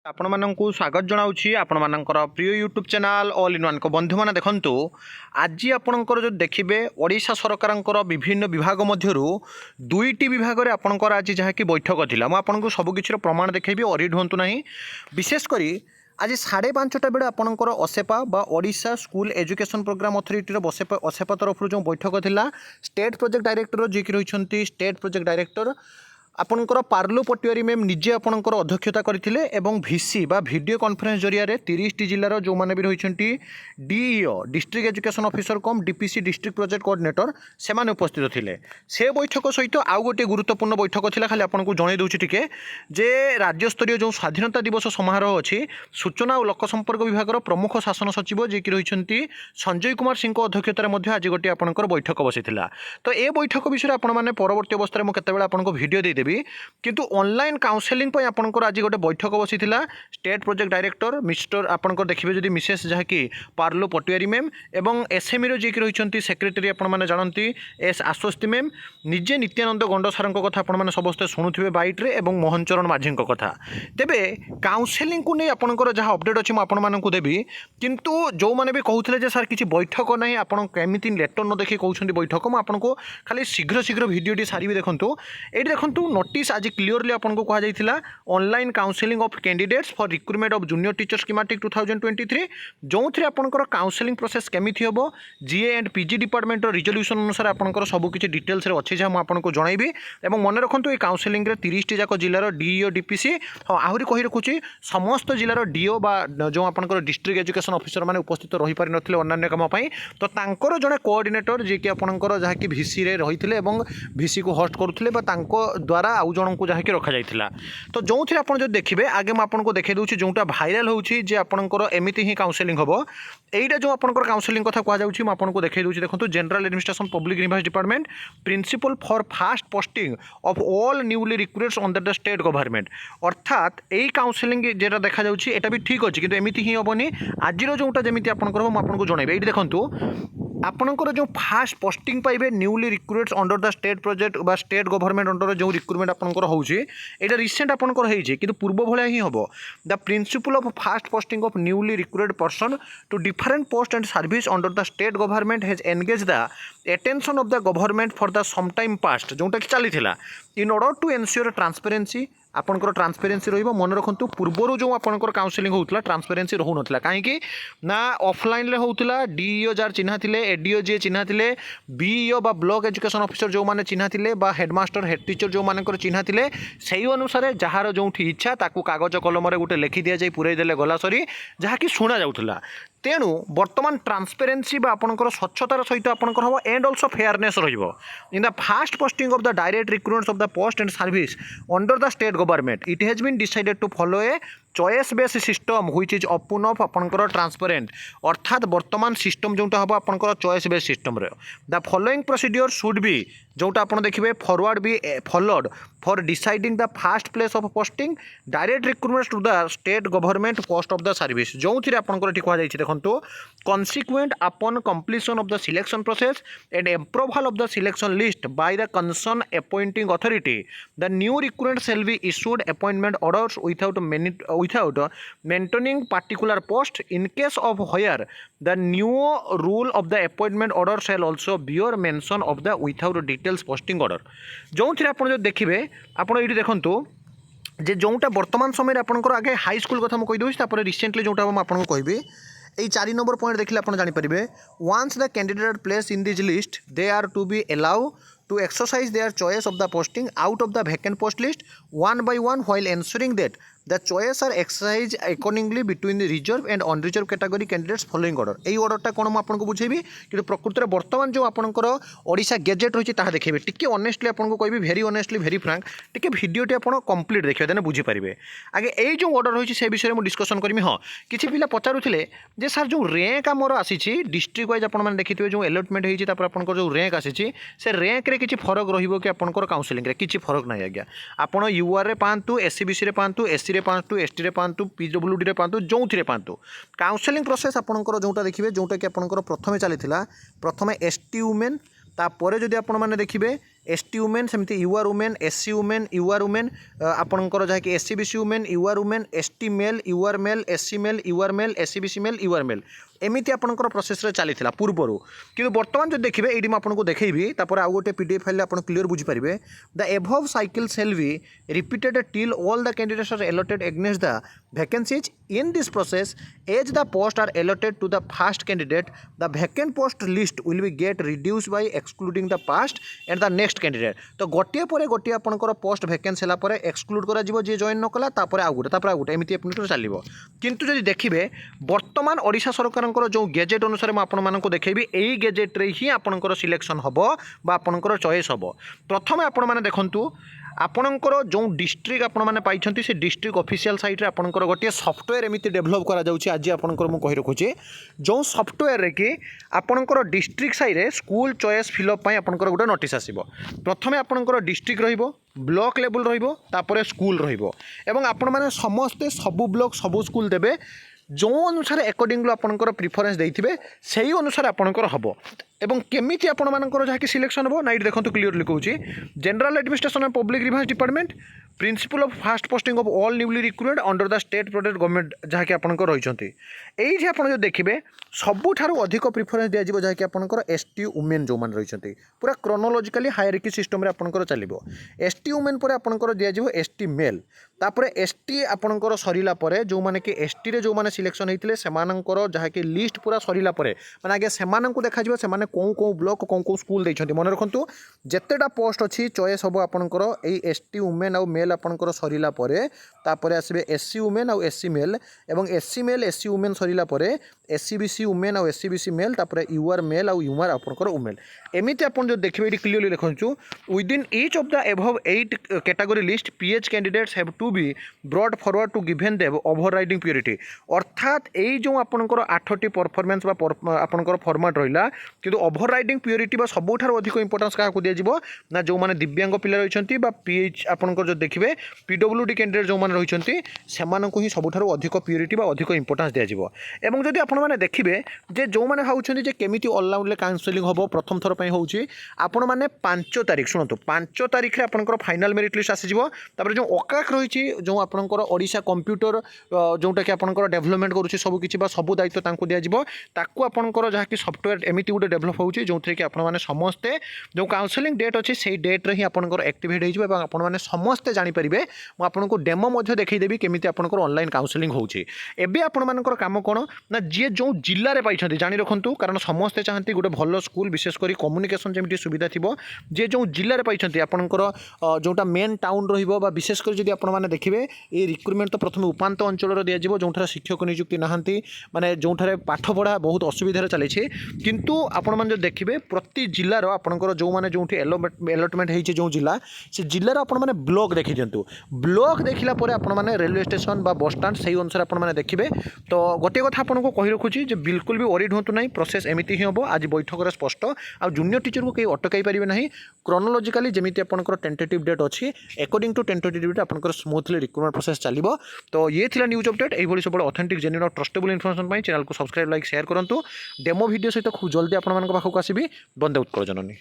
आपण मानकु स्वागत जनाऊँगी आपण मानकर प्रिय YouTube channel all in one को बंधु मैंने देखंतु आज आपणकर जो देखिए ओडिशा सरकार विभिन्न विभाग मध्यरु दुईटी विभाग में आपणकर आज जहाँकि बैठक थिला मु आपनको सब किछिर प्रमाण देखैबी अरिड होंतु नहीं विशेषकर आज 5:30 बेले आपणकर असेपा बा Odisha school education program authority असेपा तरफ जो बैठक थिला स्टेट प्रोजेक्ट डायरेक्टर जी रही स्टेट प्रोजेक्ट डायरेक्टर आपणकर पार्लो पटिवारी मैम निजे आपणकर अध्यक्षता करथिले एवं भिसी बा वीडियो कॉन्फ्रेंस जरिया 30 जिलार जो माने भी रही डीईओ डिस्ट्रिक्ट एजुकेशन ऑफिसर कम डीपीसी डिस्ट्रिक्ट प्रोजेक्ट कोऑर्डिनेटर से माने उपस्थित थिले से बैठक सहित आउ गोटे गुरुत्वपूर्ण बैठक थिला खाली आपनको जणाई दउछि टिके जे राज्य स्तरीय जो स्वाधीनता दिवस समारोह अछि सूचना और लोक संपर्क विभाग प्रमुख शासन सचिव जे कि रही संजय कुमार सिंह को अध्यक्षतार मध्य आज गोटे आपणकर बैठक बसिथिला तो ए बैठक विषय आपण माने परवर्ती अवस्था में केतेबेला आपनको वीडियो दे देबी किंतु ऑनलाइन काउंसलिंग पर आपणकर आज गोटे बैठक बसिथिला स्टेट प्रोजेक्ट डायरेक्टर मिस्टर आपणकर देखिबे जदि मिसेस जहाँकि पार्लो पटिवारी मैम एवं एसएमई जी रही सेक्रेटरी आपण माने जानती एस आश्वस्ति मैम निजे नित्यानंद गंड सार कथा आपण माने समस्ते शुणुथिबे बाइट्रे एवं मोहन चरण माझी कथा तेबे काउंसलिंग को नहीं आपणकर जहाँ अपडेट अच्छी मुझे आपण मानकु देबी किंतु जो माने भी कहउथिले जे सर किछि बैठक नहीं आपण केमिति लेटर न देखि कहउछन्ती बैठक मु आपनको खाली शीघ्र शीघ्र वीडियोटी सारी देखंतु एठी देखंतु नोटिस आज क्लियरली आपको कहुला online counselling of candidates for recruitment of junior teacher schematic 2023 जो थे आपंकर काउंसलिंग प्रोसेस केमिति हम GA and PG department resolution अनुसार आपंकर सबकि डिटेल्स अच्छे जहाँ मुझे जनइबी और मन रखु ये काउंसलिंग 30 जाक जिलार डीईओ डीपीसी हाँ आहरी कही रखुच्छी समस्त जिलार डीओ बा जो आपंकर डिस्ट्रिक्ट एजुकेशन ऑफिसर मैंने उपस्थित रही पारि नथिले अन्य काम तो तांकर जड़े कोऑर्डिनेटर जी कि आपंकर जहाँकि भिसी रही भिसी को होस्ट करुले द्वारा आउ जन को जहाँकि रखा जाइथिला तो जो थे आप देखिए आगे मुझे देखा दूसरी जोटा भाइराल होची जे आपंकर एमती ही काउंसलिंग हम एटा जो आपंकर काउंसलिंग कथा कहुच्छी मुझे देखा दूसरी देखो general administration public university department principle for fast posting of all newly recruits under the state government अर्थात यही काउंसलिंग जेटा देखा जाउछि एटा भी ठीक अच्छे कि एमती ही हेनी आज जोटा जमी आपंकर मुझे जनइबी ये देखूँ आपंकर जो फास्ट पोस्टिंग पाइबे newly recruits under the state project बा स्टेट गवर्नमेंट अंडर जो रिक्रुटमेंट आपंकर होउछि एटा रिसेंट आपंकर होइछि किंतु पूर्व भलिया ही हबो the principle of fast posting of newly recruited person to different post and service under the state government has engage the attention of the government for the some time past जोटा कि चली in order to ensure transparency आपंकर transparency रही मन रखु पूर्वर जो आपंकर counselling होता ट्रांसपेरेंसी रहू ना कहीं ना ऑफलाइन होता डीईओ जार चिन्हा थिले एडीओ जी चिन्हा थिले बीईओ बा ब्लॉक एजुकेशन ऑफिसर जो माने चिन्हा थिले बा हेडमास्टर हेड टीचर जो मानकर चिन्हा थिले सही अनुसार जार जो इच्छा ताकू कागज कलम गोटे लिखि दि जाए पूरे देले गला सरी जहाँकि शुणा जाउथला तेणु बर्तमान ट्रांसपेरेंसी बा आपंकर स्वच्छतार सहित आपंकर हम एंड ऑल्सो फेयरनेस रहिबो in the fast posting of the direct recruitments of the post and service under the state government it has been decided to follow a choice based system which is open of आपंकर transparent अर्थात वर्तमान system जोटा हम आपंकर choice based system the following procedure should be जोटा आप देखिए forward be followed for deciding the fast place of posting direct recruitment to the state government post of the service जो थे आपंकर ये कहुई देखो consequent upon completion of the selection process and approval of the selection list by the concern appointing authority the new recruitment shall be issued appointment orders without maintaining particular post in case of where the new rule of the appointment order shall also bear mention of the without details posting order जो थे आप देखिए आप ये देखु जे जोटा वर्तमान समय आपंकर आगे हाई स्कूल कथा मुझे कहीदे रिसेंटली जोटा आपको कहबी यही 4 नंबर पॉइंट देखिए आप जानीपारे once the candidate place in this list they are to be allow to exercise their choice of the posting out of the vacant post list one by one while ensuring that the choice are exercised accordingly between the reserve and unreserved category candidates following order এই অর্ডরটা কোন आपको बुझेबी कि प्रकृति में बर्तमान जो आपंकर Odisha gazette रही है देखिए टी ऑनेस्टली आपको कहबी भेरी ऑनेस्टली भेरी फ्रांक टी भिडियोटी आप कंप्लीट देखिए देने बुझीपारे आगे यही जो ऑर्डर रही है विषय में डिस्कसन करी हाँ किसी पिला पचारूले जे सर जो रैंक आमर आसी डिस्ट्रिक्ट वाइज आपने देखिए जो अलटमेंट होती आपंकर जो रैंक आसी से रैंक किसी फरक रही आपंकर काउंसलिंग किसी फरक ना आज्ञा आपड़ यूआर रे पातु एससीबीसी रे पातु एससी रे पातु एसटी रे पातु पीडब्ल्यूडी रे पातु जो थे पातु काउंसलिंग प्रोसेस आपंकर जोटा देखिए जोटा कि आपंकर प्रथमे चली प्रथमे एसटी वुमेन तापर जदि आपण मैंने देखिए एसटी वुमेन सेमती UR women SC women UR women आपणकर जहाँकि SCBC women UR women ST male UR male SC male UR male SCBC male UR male एमती आपंकर प्रोसेस चली पूर्वर कि बर्तमान जो देखिए ये आपको देखी तापर आउ गोटे पीडीएफ फाइल आप क्लीयर बुझीपारे the above cycle shall be repeated till all the candidates are allotted against the vacancies in this process as the post are allotted to the first candidate the vacant post list will be get reduce by excluding the past and the next candidate तो गोटे पर गोटे आपंकर post vacancy है exclude कर जी join न कला आउ गोटे एमती चलो किंतु जब देखिए बर्तमान ओडिशा सरकार जो गेजेट अनुसार मुझे देखी यही गेजेट्रे ही आपंकर सिलेक्शन हम आपंकर चॉइस हम प्रथम आपण मैंने देखूँ आपणकर जो डिस्ट्रिक्ट आपने से डिस्ट्रिक्ट ऑफिशियल साइट रे आपणकर गोटे सॉफ्टवेयर एमती डेभलप करा आजि आपणकर मु कहि रखुची जो सॉफ्टवेयर रे कि आपणकर डिस्ट्रिक्ट साइड रे स्कूल चॉइस फिलअप पई आपणकर गोटे नोटिस आसीबो प्रथमे आपणकर डिस्ट्रिक्ट रहिबो ब्लॉक लेवल रहिबो तापरे स्कूल रहिबो एवं आपण माने समस्ते सबु ब्लॉक सबु स्कूल देबे जो अनुसार अकॉर्डिंगली आपणकर प्रिफरेंस देइथिबे सेही अनुसार आपणकर हबो एवं केमिति आपण मानकर जहाँकि सिलेक्शन हो नाइट देखो क्लीयरली कहूँ general administration and public reference department principle of fast posting of all newly recruited under the state protect government जहाँकि आपंकर रही ये आप जो देखिए सबुठार अधिक प्रिफरेंस दिज्व जहाँकि आपंकर एसटी वुमेन जो मैंने रही पूरा क्रोनोलॉजिकली हायरार्की सिस्टम आपंकर चलो एसटी वुमेन पर आपंकर दिज्व एसटी मेल तापर एसटी आपंकर सरला जो मैंने कि एसटी रे जो मैंने सिलेक्शन होते हैं जहाँकि लिस्ट पूरा सरला मैंने आगे से देखा से कौन कौन ब्लॉक कौन कौन स्कूल देते मन रखु जितेटा पोस्ट अच्छी चॉइस हम आपंकर एसटी वुमेन आउ मेल आपंकर सरला तापर आसबे एससी वुमेन आउ एससी मेल एवं एससी मेल एससी वुमेन सरला एससीबीसी वुमेन आउ एससीबीसी मेल तापर यूआर मेल आउ यूआर आपंकर वुमेन एमती आप जो देखिए ये क्लीयरली देखु within each of the above 8 category list PH candidates have to be brought forward to given their overriding priority अर्थात यही जो आपंकर 8टी परफॉर्मेंस आपंकर फॉर्मेट रहा कि ओवर राइडिंग प्योरिटी सबुठार अधिक इंपोर्टेंस क्या दिज्व ना जो मैंने दिव्यांग पिला रही पीएच आपंकर जो देखिए पीडब्ल्यूडी कैंडिडेट जो मैंने रही ही सबुठार अधिक प्योरिटी अधिक इंपोर्टेंस दिज्व एवं जदि आपण मैंने देखिए जे जो मैंने भावुं केमी ऑनलाइन काउंसलिंग हम प्रथम थर पर होची आपण मैंने 5 तारिख शुणु 5 तारिख में आपंकर फाइनाल मेरिट लिस्ट आसीजिवो तापर जो ओकाक रही जो आपंकर ओडिशा कंप्यूटर जोटा कि आपंकर डेवलपमेंट करुच्ची सब किसी सब दायित्व तांको दिज्व ताकू आपंकर जहाँकि सॉफ्टवेयर एमती गोटे डेवलप होची जो थे कि आपने समस्ते जो काउंसलिंग डेट अच्छी से डेट्रे ही आपंकर एक्टिवेट हो आपने समस्ते जानीपारे मुझे आपको डेमो देखईदेवी केमी आपंकर ऑनलाइन काउंसलिंग होची एबे आपंकर काम कौन ना जी जो जिले में पाई जानी रखु कारण समस्ते चाहती गोटे भल स्कूल विशेषकर कम्युनिकेशन जमी सुविधा थी जे जो जिले में पाई आपंकर जोटा मेन टाउन रहा विशेषकर जब आपने देखिए ये रिक्रुटमेंट तो प्रथम उपात अंचल दिज्व जो शिक्षक नियुक्ति नहांती माने जो पाठ पढ़ा बहुत असुविधा चली किंतु आपण मैंने जो देखिए प्रति जिलार आपंकर जो मैंने जो एलटमेंट होती जो जिला से जिलार आपने ब्लॉक देखी दिंतु ब्लॉक देखला आपने रेलवे स्टेशन बस स्टाण्ड से अनुसार आपने देखिए तो गोटे कथा आपको कही रखुच्छी बिल्कुल भी वरीड हूँ ना प्रोसेस एमती ही हम आज बैठक स्पष्ट आ जूनियर टीचर को कहीं अटकई पारे ना क्रोनोलॉजिकली जमी आपंकर टेंटेटिव डेट अच्छी अकॉर्डिंग टू टेंटेटिव डेट आपंकर स्मूथली रिक्रुटमेंट प्रोसेस चलो तो ये थिला न्यूज अपडेट यही सब ऑथेंटिक जेन्युइन और ट्रस्टेबल इनफॉरमेशन चैनल को सब्सक्राइब लाइक शेयर करूँ डेमो वीडियो सहित खूब जल्दी आपको आसबि बंदे उत्कल जननी।